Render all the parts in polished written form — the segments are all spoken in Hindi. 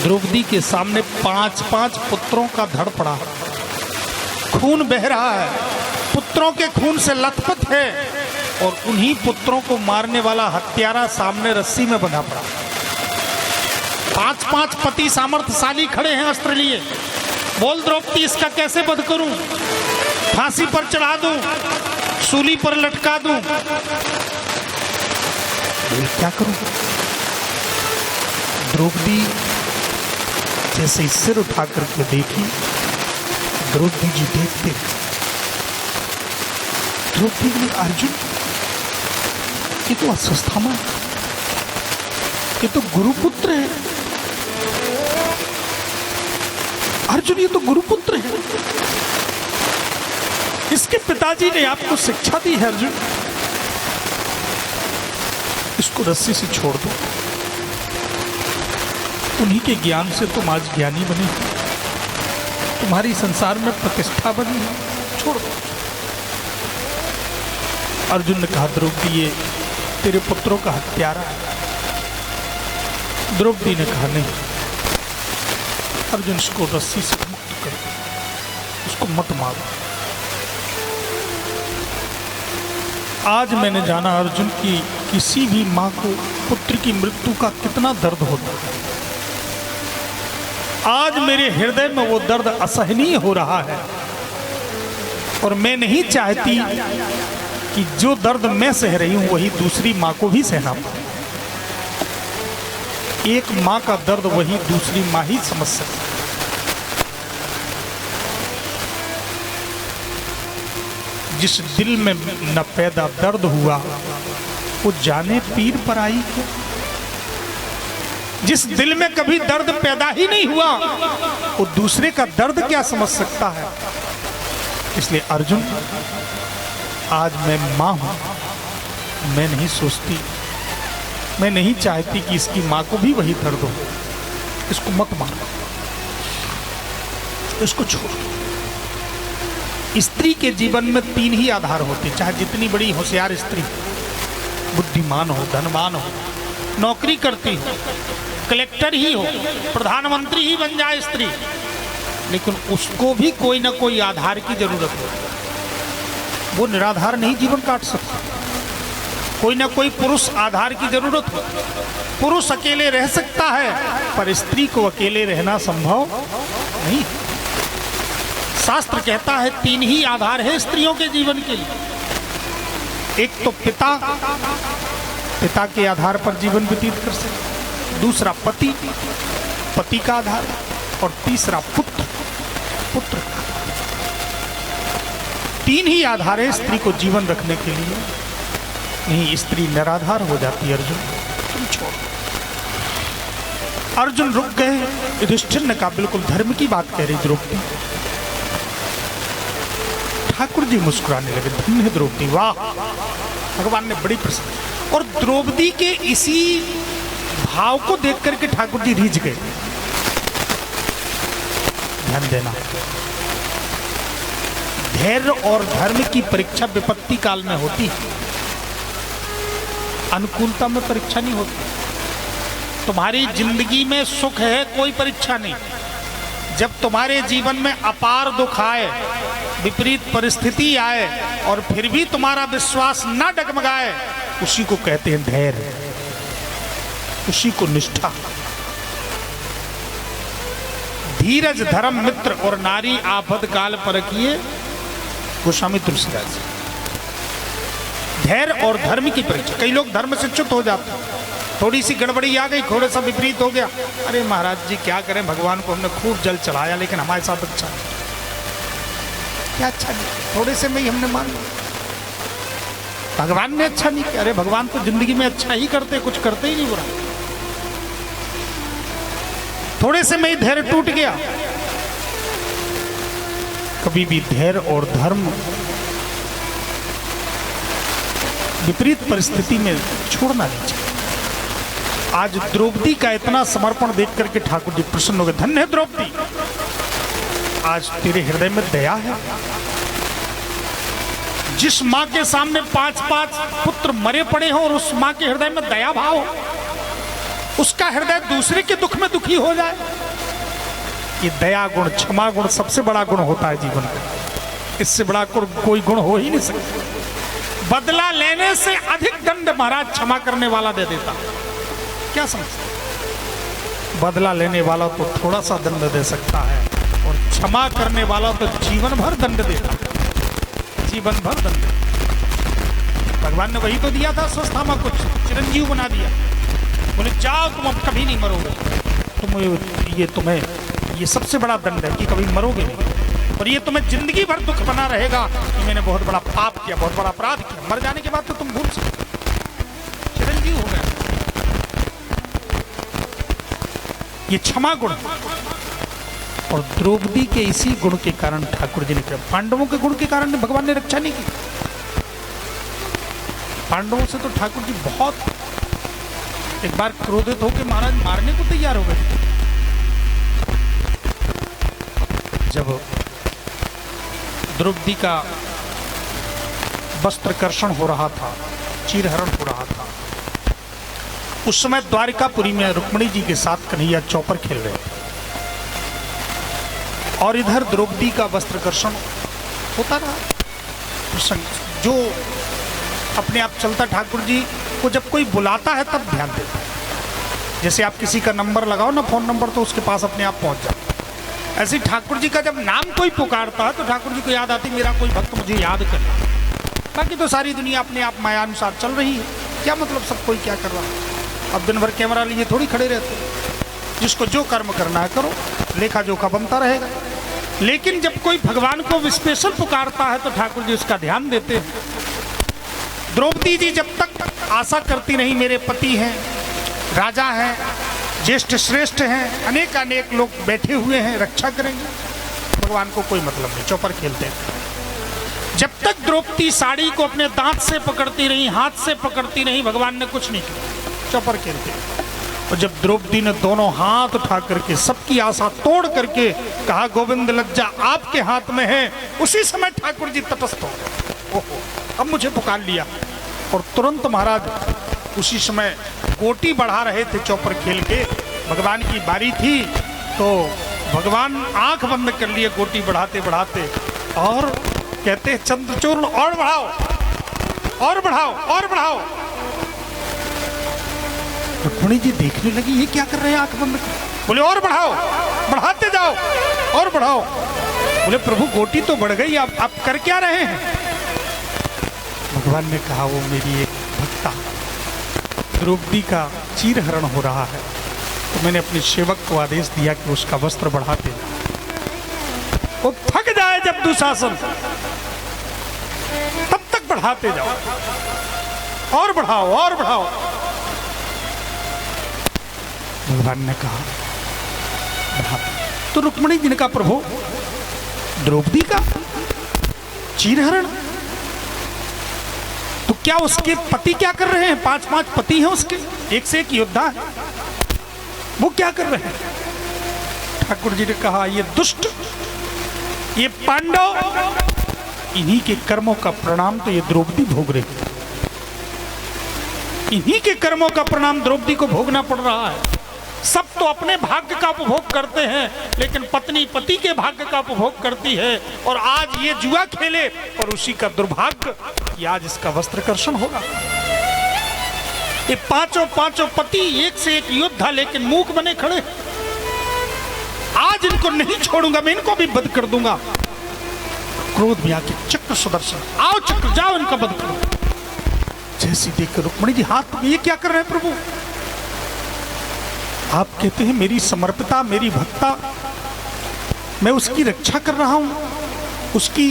द्रौपदी के सामने 5-5 पुत्रों का धड़ पड़ा, खून बह रहा है, पुत्रों के खून से लथपथ है, और उन्हीं पुत्रों को मारने वाला हत्यारा सामने रस्सी में बंधा पड़ा। 5-5 पति सामर्थ्यशाली खड़े हैं अस्त्र लिए। बोल द्रौपदी, इसका कैसे वध करूं? फांसी पर चढ़ा दूं, सूली पर लटका दूं, क्या करूं? द्रौपदी जैसे सिर उठा करके देखी, द्रौपदी जी देखते, द्रौपदी ने, अर्जुन ये तो अश्वत्थामा, ये तो गुरुपुत्र है। अर्जुन ये तो गुरुपुत्र है, इसके पिताजी ने आपको शिक्षा दी है। अर्जुन इसको रस्सी से छोड़ दो, उन्हीं के ज्ञान से तुम आज ज्ञानी बने, तुम्हारी संसार में प्रतिष्ठा बनी है, छोड़ दो। अर्जुन ने कहा, द्रौपदी ये तेरे पुत्रों का हत्यारा है। द्रौपदी ने कहा, नहीं अर्जुन, इसको रस्सी से मुक्त कर, उसको मत मारो। आज मैंने जाना अर्जुन की किसी भी मां को पुत्र की मृत्यु का कितना दर्द होता है। आज मेरे हृदय में वो दर्द असहनीय हो रहा है, और मैं नहीं चाहती कि जो दर्द मैं सह रही हूं वही दूसरी मां को भी सहना पड़े। एक मां का दर्द वही दूसरी मां ही समझ सकती। जिस दिल में न पैदा दर्द हुआ वो जाने पीर पर आई क्या? जिस दिल में कभी दर्द पैदा ही नहीं हुआ वो दूसरे का दर्द क्या समझ सकता है? इसलिए अर्जुन, आज मैं मां हूं, मैं नहीं सोचती, मैं नहीं चाहती कि इसकी मां को भी वही दर्द हो। इसको मत मारो, इसको छोड़ो। स्त्री के जीवन में 3 ही आधार होते, चाहे जितनी बड़ी होशियार स्त्री, बुद्धिमान हो, धनवान हो, नौकरी करती हो, कलेक्टर ही हो, प्रधानमंत्री ही बन जाए स्त्री, लेकिन उसको भी कोई ना कोई आधार की जरूरत है। वो निराधार नहीं जीवन काट सकता। कोई ना कोई पुरुष आधार की जरूरत हो। पुरुष अकेले रह सकता है, पर स्त्री को अकेले रहना संभव नहीं। शास्त्र कहता है 3 ही आधार है स्त्रियों के जीवन के लिए। एक तो पिता, पिता के आधार पर जीवन व्यतीत कर सकते, दूसरा पति, पति का आधार, और तीसरा पुत्र, पुत्र। 3 ही आधार है स्त्री को जीवन रखने के लिए। नहीं, स्त्री निराधार हो जाती है। अर्जुन तुम छोड़। अर्जुन रुक गए। युधिष्ठिर ने कहा, बिल्कुल धर्म की बात कह रही द्रौपदी। ठाकुर जी मुस्कुराने लगे, धन्य द्रौपदी, वाह, भगवान ने बड़ी प्रसन्न। और द्रौपदी के इसी भाव को देख करके ठाकुर जी रीझ गए। ध्यान देना, धैर्य और धर्म की परीक्षा विपत्ति काल में होती है, अनुकूलता में परीक्षा नहीं होती। तुम्हारी जिंदगी में सुख है, कोई परीक्षा नहीं। जब तुम्हारे जीवन में अपार दुख आए, विपरीत परिस्थिति आए, और फिर भी तुम्हारा विश्वास न डगमगाए, उसी को कहते हैं धैर्य, उसी को निष्ठा। धीरज धर्म मित्र और नारी आफत काल परखिए, गोस्वामी तुलसीदास। धैर्य और धर्म की परीक्षा। कई लोग धर्म से च्युत हो जाते हैं, थोड़ी सी गड़बड़ी आ गई, थोड़ा सा विपरीत हो गया, अरे महाराज जी क्या करें, भगवान को हमने खूब जल चढ़ाया लेकिन हमारे साथ अच्छा नहीं। क्या अच्छा नहीं? थोड़े से में ही हमने मान लिया, भगवान ने अच्छा नहीं किया। अरे भगवान तो जिंदगी में अच्छा ही करते, कुछ करते ही नहीं बुरा। थोड़े से में ही धैर्य टूट गया। कभी भी धैर्य और धर्म विपरीत परिस्थिति में छोड़ना नहीं चाहिए। आज द्रौपदी का इतना समर्पण देख करके ठाकुर जी प्रसन्न हो गए। धन्य है द्रौपदी, आज तेरे हृदय में दया है। जिस मां के सामने 5-5 पुत्र मरे पड़े हो और उस मां के हृदय में दया भाव हो, उसका हृदय दूसरे के दुख में दुखी हो जाए। ये दया गुण, क्षमा गुण सबसे बड़ा गुण होता है जीवन का। इससे बड़ा कोई गुण हो ही नहीं सकता। बदला लेने से अधिक दंड महाराज क्षमा करने वाला दे देता। क्या समझते? बदला लेने वाला तो थोड़ा सा दंड दे सकता है और क्षमा करने वाला तो जीवन भर दंड देता, जीवन भर दंड। भगवान ने वही तो दिया था स्वस्थामा, कुछ चिरंजीव बना दिया। बोले जाओ तुम अब कभी नहीं मरोगे। तुम्हें ये सबसे बड़ा दंड है कि कभी मरोगे नहीं, और ये तुम्हें जिंदगी भर दुख बना रहेगा कि मैंने बहुत बड़ा पाप किया, बहुत बड़ा अपराध किया। मर जाने के बाद तो तुम भूल सकते, चिरंजीव हो गए। ये क्षमा गुण, और द्रौपदी के इसी गुण के कारण ठाकुर जी ने किया। पांडवों के गुण के कारण भगवान ने रक्षा नहीं की। पांडवों से तो ठाकुर जी बहुत एक बार क्रोधित होकर महाराज मारने को तैयार हो गए। जब द्रौपदी का वस्त्रकर्षण हो रहा था, चीरहरण हो रहा था, उस समय द्वारिकापुरी में रुक्मिणी जी के साथ कन्हैया चौपर खेल रहे थे, और इधर द्रौपदी का वस्त्रकर्षण होता रहा। प्रसंग जो अपने आप चलता, ठाकुर जी को जब कोई बुलाता है तब ध्यान देता है। जैसे आप किसी का नंबर लगाओ ना, फोन नंबर, तो उसके पास अपने आप पहुंच जाता। ऐसे ठाकुर जी का जब नाम कोई पुकारता है तो ठाकुर जी को याद आती, मेरा कोई भक्त मुझे याद कर। बाकी तो सारी दुनिया अपने आप मायानुसार चल रही है। क्या मतलब सब कोई क्या कर रहा है? अब दिन भर कैमरा लिए थोड़ी खड़े रहते हैं। जिसको जो कर्म करना है करो, लेखा जोखा बनता रहेगा। लेकिन जब कोई भगवान को स्पेशल पुकारता है तो ठाकुर जी उसका ध्यान देते हैं। द्रौपदी जी जब तक आशा करती नहीं, मेरे पति हैं, राजा हैं, ज्येष्ठ श्रेष्ठ हैं, अनेक अनेक लोग बैठे हुए हैं, रक्षा करेंगे, भगवान को कोई मतलब नहीं, चौपर खेलते हैं। जब तक द्रौपदी साड़ी को अपने दांत से पकड़ती रही, हाथ से पकड़ती नहीं, भगवान ने कुछ नहीं किया, चौपर खेलते हैं। और जब द्रौपदी ने दोनों हाथ उठा करके सबकी आशा तोड़ करके कहा, गोविंद लज्जा आपके हाथ में है, उसी समय ठाकुर जी तटस्थ हो गए। ओहो, अब मुझे पुकार लिया। और तुरंत महाराज उसी समय गोटी बढ़ा रहे थे चौपर खेल के, भगवान की बारी थी, तो भगवान आंख बंद कर लिए गोटी बढ़ाते बढ़ाते, और कहते चंद्रचूर्ण और बढ़ाओ और बढ़ाओ और बढ़ाओ। रुक्मिणी जी देखने लगी, ये क्या कर रहे हैं आंख बंद कर। बोले और बढ़ाओ, बढ़ाते जाओ और बढ़ाओ। बोले प्रभु गोटी तो बढ़ गई, आप कर क्या रहे हैं? भगवान ने कहा, वो मेरी एक भक्ता द्रौपदी का चीरहरण हो रहा है, तो मैंने अपने सेवक को आदेश दिया कि उसका वस्त्र बढ़ाते जाओ। वो थक जाए जब दुशासन, तब तक बढ़ाते जाओ, और बढ़ाओ और बढ़ाओ। भगवान ने कहा बढ़ाते। तो रुक्मिणी जी ने कहा, प्रभु द्रौपदी का चीरहरण, तो क्या उसके पति क्या कर रहे हैं? 5-5 पति हैं उसके, एक से एक योद्धा है, वो क्या कर रहे हैं? ठाकुर जी ने कहा, ये दुष्ट, ये पांडव, इन्हीं के कर्मों का परिणाम तो ये द्रौपदी भोग रही है। इन्हीं के कर्मों का परिणाम द्रौपदी को भोगना पड़ रहा है। सब तो अपने भाग्य का उपभोग करते हैं, लेकिन पत्नी पति के भाग्य का उपभोग करती है। और आज ये जुआ खेले, और उसी का दुर्भाग्य कि आज इसका वस्त्रकर्षण होगा। ये पांचों पति एक से एक योद्धा, लेकिन मूक बने खड़े। आज इनको नहीं छोड़ूंगा, मैं इनको भी वध कर दूंगा। क्रोध में आके चक्र सुदर्शन, आओ चक्र, जाओ इनका वध करो। जैसी देख रुक्मिणी जी हाथ, ये क्या कर रहे हैं प्रभु? आप कहते हैं मेरी समर्पिता, मेरी भक्ता, मैं उसकी रक्षा कर रहा हूं, उसकी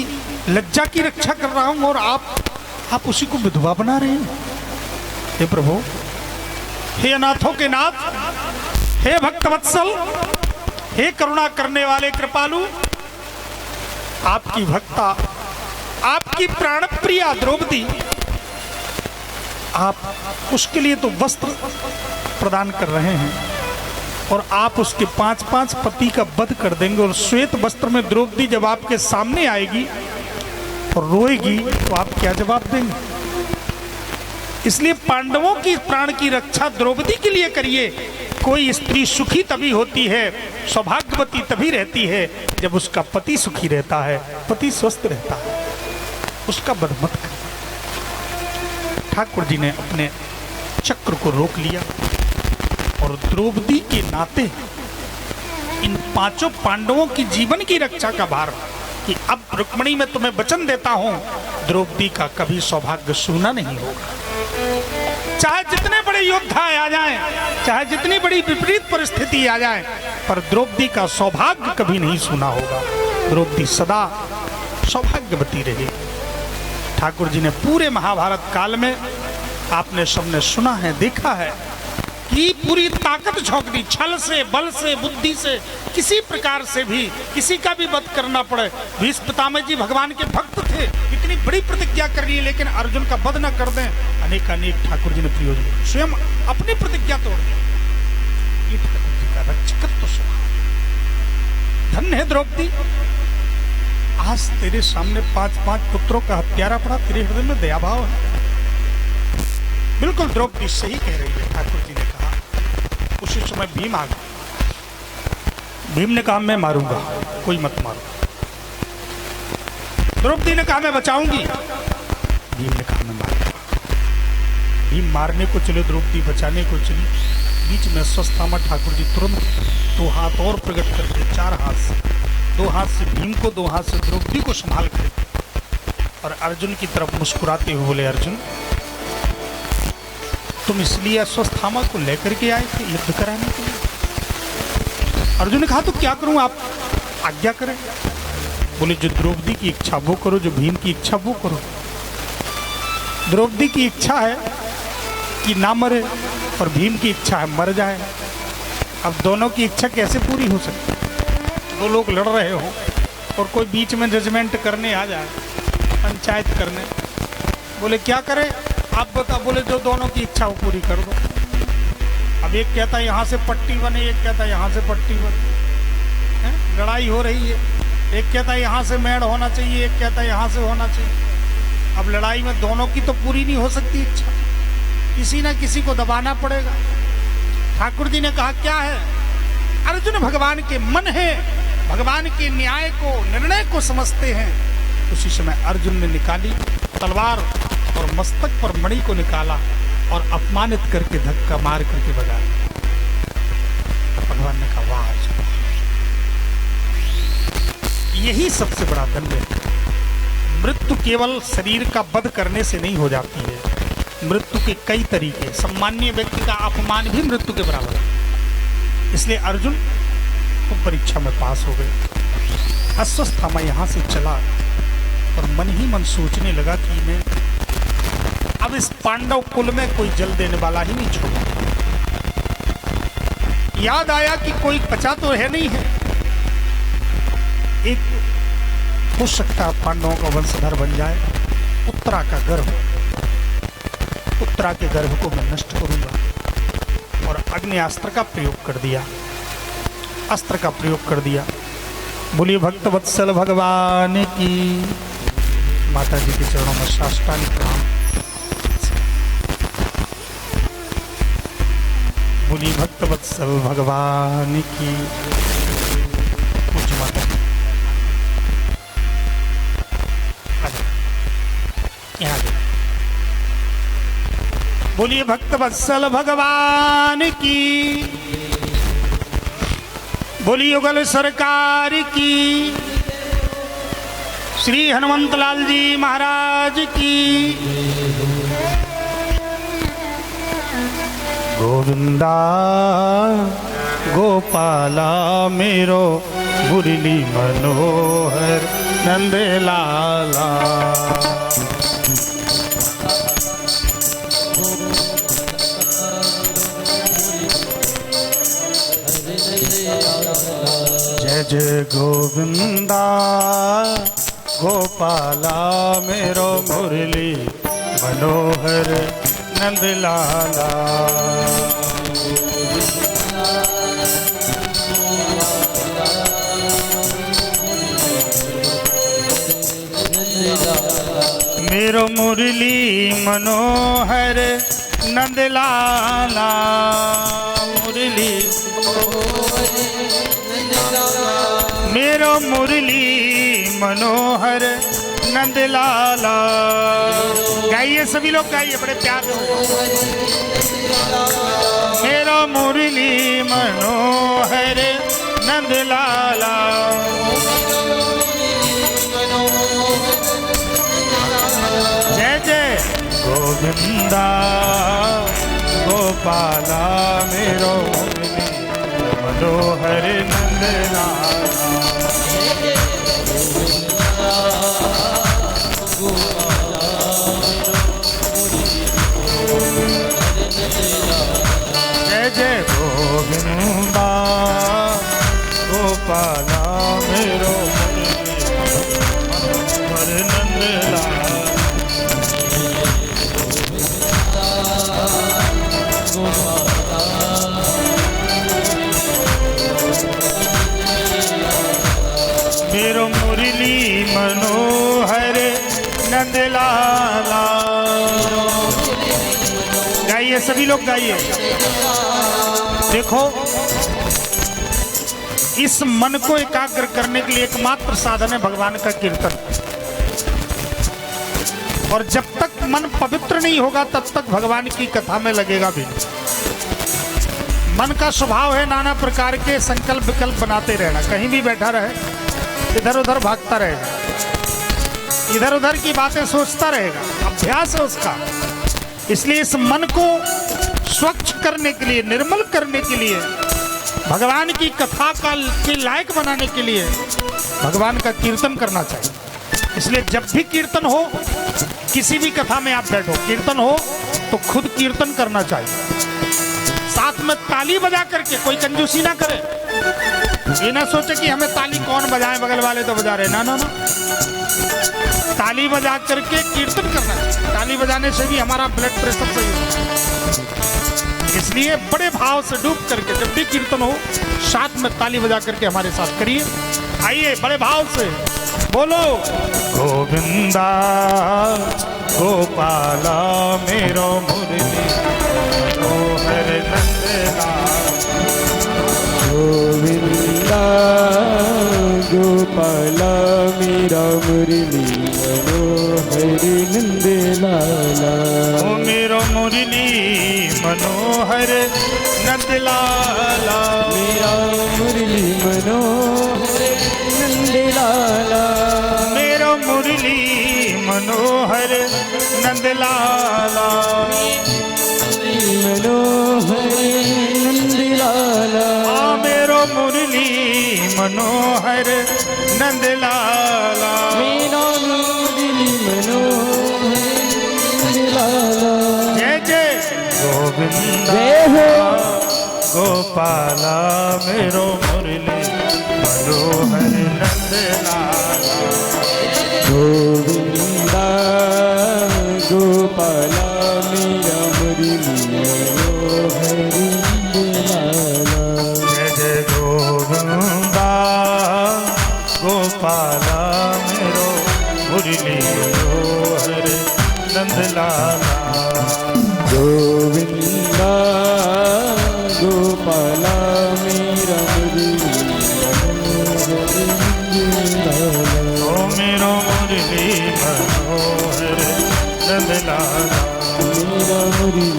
लज्जा की रक्षा कर रहा हूं, और आप उसी को विधवा बना रहे हैं। हे प्रभु, हे अनाथों के नाथ, हे भक्तवत्सल, हे करुणा करने वाले कृपालु, आपकी भक्ता, आपकी प्राणप्रिया द्रौपदी, आप उसके लिए तो वस्त्र प्रदान कर रहे हैं, और आप उसके 5-5 पति का वध कर देंगे। और श्वेत वस्त्र में द्रौपदी जब आपके सामने आएगी और रोएगी, तो आप क्या जवाब देंगे? इसलिए पांडवों की प्राण की रक्षा द्रौपदी के लिए करिए। कोई स्त्री सुखी तभी होती है, सौभाग्यवती तभी रहती है जब उसका पति सुखी रहता है, पति स्वस्थ रहता है। उसका वध मत करिए। ठाकुर जी ने अपने चक्र को रोक लिया और द्रौपदी के नाते इन पांचों पांडवों की जीवन की रक्षा का भार कि अब रुक्मिणी मैं तुम्हें वचन देता हूं, द्रौपदी का कभी सौभाग्य सूना नहीं होगा। चाहे जितने बड़े योद्धा आ जाएं, चाहे जितनी बड़ी विपरीत परिस्थिति आ जाए, पर द्रौपदी का सौभाग्य कभी नहीं सूना होगा। द्रौपदी सदा सौभाग्यवती रही। ठाकुर जी ने पूरे महाभारत काल में आपने सबने सुना है, देखा है कि पूरी ताकत झोंक दी, छल से, बल से, बुद्धि से, किसी प्रकार से भी किसी का भी वध करना पड़े। भीष्म पितामह जी भगवान के भक्त थे, इतनी बड़ी प्रतिज्ञा कर ली लेकिन अर्जुन का वध न कर दें। अनेक अनेक ठाकुर जी ने प्रयोजन स्वयं अपनी प्रतिज्ञा तोड़ दी। ये ठाकुर जी का रक्षकत्व स्वभाव। धन्य है द्रौपदी, आज तेरे सामने 5-5 पुत्रों का हत्यारा पड़ा, तेरे हृदय में दया भाव है। बिल्कुल द्रौपदी सही कह रही है। ठाकुर जी ने कहा, उसी समय भीम आ गया। भीम ने कहा मैं मारूंगा, कोई मत मारो। द्रौपदी ने कहा मैं बचाऊंगी, भीम ने कहा मैं मारूंगा। भीम मारने को चले, द्रौपदी बचाने को चली। बीच में स्वस्थामा ठाकुर जी तुरंत 2 हाथ और प्रकट करके 4 हाथ से, 2 हाथ से भीम को, 2 हाथ से द्रौपदी को संभाल कर और अर्जुन की तरफ मुस्कुराते हुए बोले, अर्जुन तुम इसलिए अस्वस्थामा को लेकर के आए थे युद्ध कराने के लिए? अर्जुन ने कहा तो क्या करूं, आप आज्ञा करें। बोले जो द्रौपदी की इच्छा वो करो, जो भीम की इच्छा वो करो। द्रौपदी की इच्छा है कि ना मरे और भीम की इच्छा है मर जाए। अब दोनों की इच्छा कैसे पूरी हो सकती? 2 लोग लड़ रहे हो और कोई बीच में जजमेंट करने आ जाए, पंचायत करने। बोले क्या करें आप बता। बोले जो दोनों की इच्छा वो पूरी कर दो। अब एक कहता है यहाँ से पट्टी बने, एक कहता है यहाँ से पट्टी बने, लड़ाई हो रही है। एक कहता है यहाँ से मेड़ होना चाहिए, एक कहता है यहाँ से होना चाहिए। अब लड़ाई में दोनों की तो पूरी नहीं हो सकती इच्छा, किसी ना किसी को दबाना पड़ेगा। ठाकुर जी ने कहा क्या है? अर्जुन भगवान के मन है, भगवान के न्याय को, निर्णय को समझते हैं। उसी समय अर्जुन ने निकाली तलवार और मस्तक पर मणि को निकाला और अपमानित करके धक्का मार करके भगा। भगवान ने कहा वाह, यही सबसे बड़ा दंड है। मृत्यु केवल शरीर का वध करने से नहीं हो जाती है। मृत्यु के कई तरीके, सामान्य व्यक्ति का अपमान भी मृत्यु के बराबर है। इसलिए अर्जुन तो परीक्षा में पास हो गए। अस्वस्थामा यहां से चला और मन ही मन सोचने लगा कि मैं अब इस पांडव कुल में कोई जल देने वाला ही नहीं छोड़ा। याद आया कि कोई बचा तो है नहीं है, एक हो सकता पांडवों का वंशधर बन जाए, उत्तरा का गर्भ। उत्तरा के गर्भ को मैं नष्ट करूंगा। और अग्नियास्त्र का प्रयोग कर दिया, अस्त्र का प्रयोग कर दिया। बोलिए भक्त वत्सल भगवान की। माता जी के चरणों में साष्टांग प्रणाम। बोलिए भक्त वत्सल भगवान की। पूज्य माता यहाँ बोलिए भक्त वत्सल भगवान की। बोलिए युगल सरकार की। श्री हनुमंत लाल जी महाराज की। गोविंदा गोपाला मेरो मुरली मनोहर नंद लाला। जय जय गोविंदा गोपाला मेरो मुरली मनोहर नंद लाला। मेरो मुरली मनोहर नंदलाला मुरली मेरो मुरली मनोहर नंदलाला। गाइए सभी लोग गाइए बड़े प्यार से। मेरो मुरली मनोहर नंदलाला जय जय गोविंदा गोपाला मेरो मुरली मनोहर नंदलाला। जय जय गोविंदा गोपाला मेरो मनोहर नंदलाला। मेरो मुरली मनोहर नंदलाला। गाइए सभी लोग गाइए। देखो इस मन को एकाग्र करने के लिए एकमात्र साधन है भगवान का कीर्तन। और जब तक मन पवित्र नहीं होगा तब तक भगवान की कथा में लगेगा भी नहीं। मन का स्वभाव है नाना प्रकार के संकल्प विकल्प बनाते रहना। कहीं भी बैठा रहे इधर उधर भागता रहेगा, इधर उधर की बातें सोचता रहेगा। अभ्यास है उसका। इसलिए इस मन को स्वच्छ करने के लिए, निर्मल करने के लिए, भगवान की कथा का के लायक बनाने के लिए भगवान का कीर्तन करना चाहिए। इसलिए जब भी कीर्तन हो, किसी भी कथा में आप बैठो, कीर्तन हो तो खुद कीर्तन करना चाहिए। साथ में ताली बजा करके, कोई कंजूसी ना करे। ये ना सोचे कि हमें ताली कौन बजाए, बगल वाले तो बजा रहे। ना ना ना, ताली बजा करके कीर्तन करना है। ताली बजाने से भी हमारा ब्लड प्रेशर सही होता है। इसलिए बड़े भाव से डूब करके जब भी कीर्तन हो साथ में ताली बजा करके हमारे साथ करिए। आइए बड़े भाव से बोलो गोविंदा गोपाला मेरो मुरली मनोहर नंदलाला। गोविंदा गोपाला मेरा मुरली मनोहर नंदलाला। ओ मेरो मुरली मनोहर नंदलाला। मेरा मुरली मनोहर नंदलाला। मेरो मुरली मनोहर नंदलाला। मनोहर नंदलाला। मेरो मुरली मनोहर नंदलाला। मेरा मुरली मनोहर नंदलाला। जय जय गोविंदा जय हो गोपाला मेरो मुरली मनोहर नंदलाला। गोविंदा गोपाला मेरा मुरली मनोहर नंदलाला। जय जय गोविंदा गोपाला मेरो मुरली मनोहर नंदलाला। गोविंदा गोपाला मेरा मुरली मनोहर नंदलाला। ओ मेरो मुरली मनोहर नंदलाला। मेरा मुरली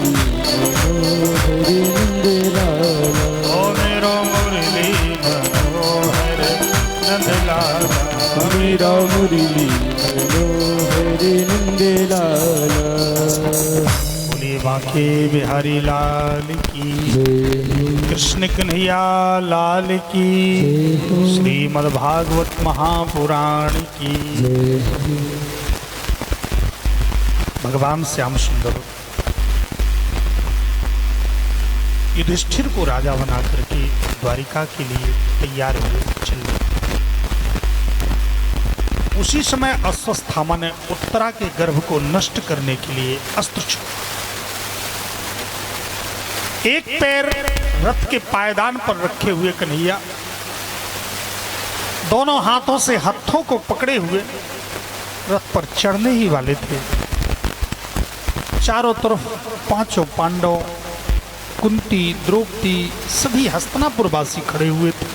मनोहर नंदलाला। ओ मेरो मुरली मनोहर नंदलाला। मेरा मुरली मनोहर नंदलाला। बोलिए बांके बिहारी लाल की, कृष्ण कन्हैया लाल की, श्रीमद् भागवत महापुराण की। भगवान श्याम सुंदर युधिष्ठिर को राजा बना करके द्वारिका के लिए तैयार हुए चल रहे। उसी समय अश्वत्थामा ने उत्तरा के गर्भ को नष्ट करने के लिए अस्त्र छोड़ा। एक पैर रथ के पायदान पर रखे हुए कन्हैया दोनों हाथों से हत्थों को पकड़े हुए रथ पर चढ़ने ही वाले थे चारों तरफ पांचों पांडव, कुंती, द्रौपदी, सभी हस्तिनापुर वासी खड़े हुए थे।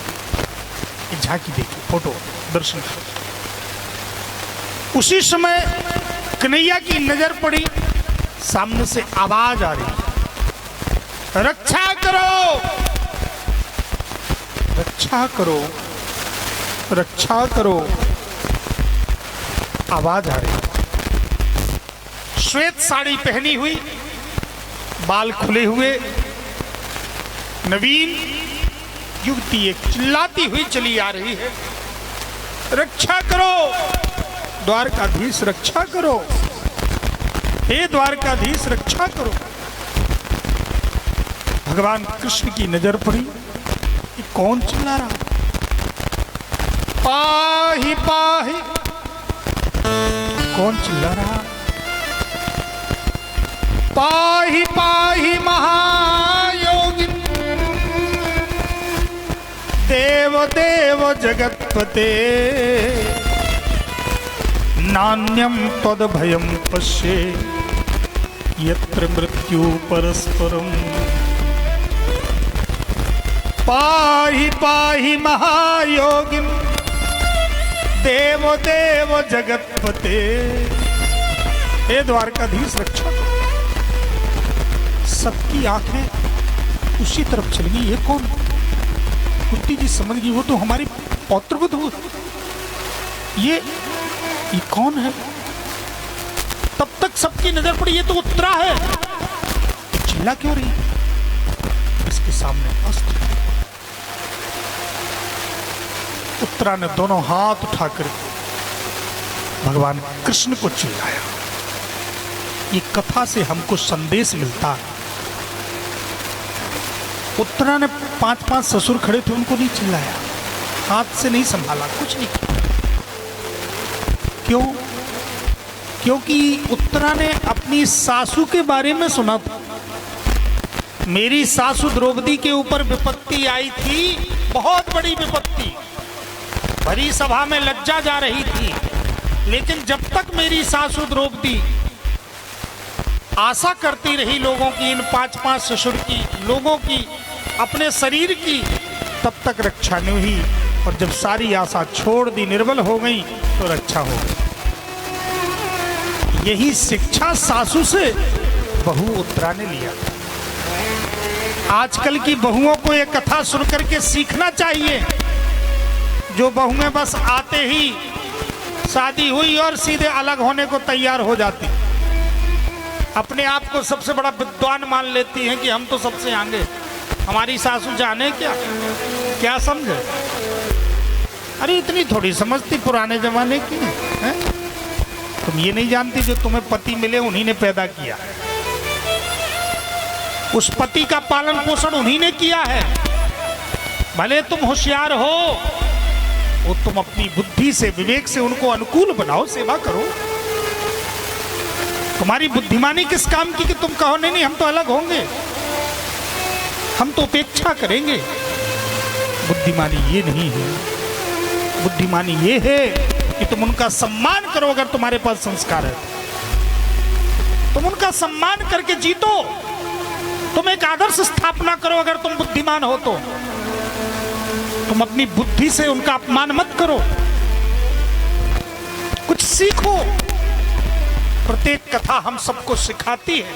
एक झांकी देखिए, फोटो दर्शन। उसी समय कन्हैया की नजर पड़ी, सामने से आवाज आ रही, रक्षा करो, रक्षा करो, रक्षा करो। आवाज आ रही। श्वेत साड़ी पहनी हुई, बाल खुले हुए नवीन युवती एक चिल्लाती हुई चली आ रही है, रक्षा करो, द्वारकाधीश रक्षा करो, हे द्वारकाधीश रक्षा करो। भगवान कृष्ण की नजर पड़ी, ये कौन चिल्ला रहा? पाही पाही, कौन चिल्ला रहा? पाही पाही महायोगिन, देव देव जगत्पते, नान्यम तद भयम पश्ये, यत्र मृत्यु परस्परम। पाहि पाहि महायोगिन, देव देव जगत्पते, हे द्वारकाधीश रक्षा। सबकी आंखें उसी तरफ चल गई। ये कौन? कुंती जी समझ गई, वो तो हमारी पौत्रवधू हो। ये कौन है? तब तक सबकी नजर पड़ी, ये तो उत्तरा है। चिल्ला क्यों रही? इसके सामने अस्त्र। उत्तरा ने दोनों हाथ उठाकर भगवान कृष्ण को चिल्लाया। ये कथा से हमको संदेश मिलता है। उत्तरा ने 5-5 ससुर खड़े थे, उनको नहीं चिल्लाया, हाथ से नहीं संभाला, कुछ नहीं किया। क्यों? क्योंकि उत्तरा ने अपनी सासू के बारे में सुना था। मेरी सासू द्रौपदी के ऊपर विपत्ति आई थी, बहुत बड़ी विपत्ति, भरी सभा में लज्जा जा रही थी। लेकिन जब तक मेरी सासू द्रौपदी आशा करती रही लोगों की, इन 5-5 ससुर की, लोगों की, अपने शरीर की, तब तक रक्षा नहीं हुई। और जब सारी आशा छोड़ दी, निर्बल हो गई, तो रक्षा हो गई। यही शिक्षा सासू से बहू उत्तरा ने लिया। आजकल की बहुओं को ये कथा सुन करके सीखना चाहिए। जो बहुएं बस आते ही शादी हुई और सीधे अलग होने को तैयार हो जाती, अपने आप को सबसे बड़ा विद्वान मान लेती हैं कि हम तो सबसे आगे, हमारी सासू जाने क्या समझे। अरे इतनी थोड़ी समझती पुराने जमाने की है? तुम ये नहीं जानती जो तुम्हें पति मिले उन्हीं ने पैदा किया, उस पति का पालन पोषण उन्हीं ने किया है। भले तुम होशियार हो, वो तुम अपनी बुद्धि से, विवेक से उनको अनुकूल बनाओ, सेवा करो। तुम्हारी बुद्धिमानी किस काम की कि तुम कहो नहीं नहीं हम तो अलग होंगे, हम तो उपेक्षा करेंगे। बुद्धिमानी ये नहीं है। बुद्धिमानी ये है कि तुम उनका सम्मान करो। अगर तुम्हारे पास संस्कार है, तुम उनका सम्मान करके जीतो। तुम एक आदर्श स्थापना करो। अगर तुम बुद्धिमान हो तो तुम अपनी बुद्धि से उनका अपमान मत करो, कुछ सीखो। प्रत्येक कथा हम सबको सिखाती है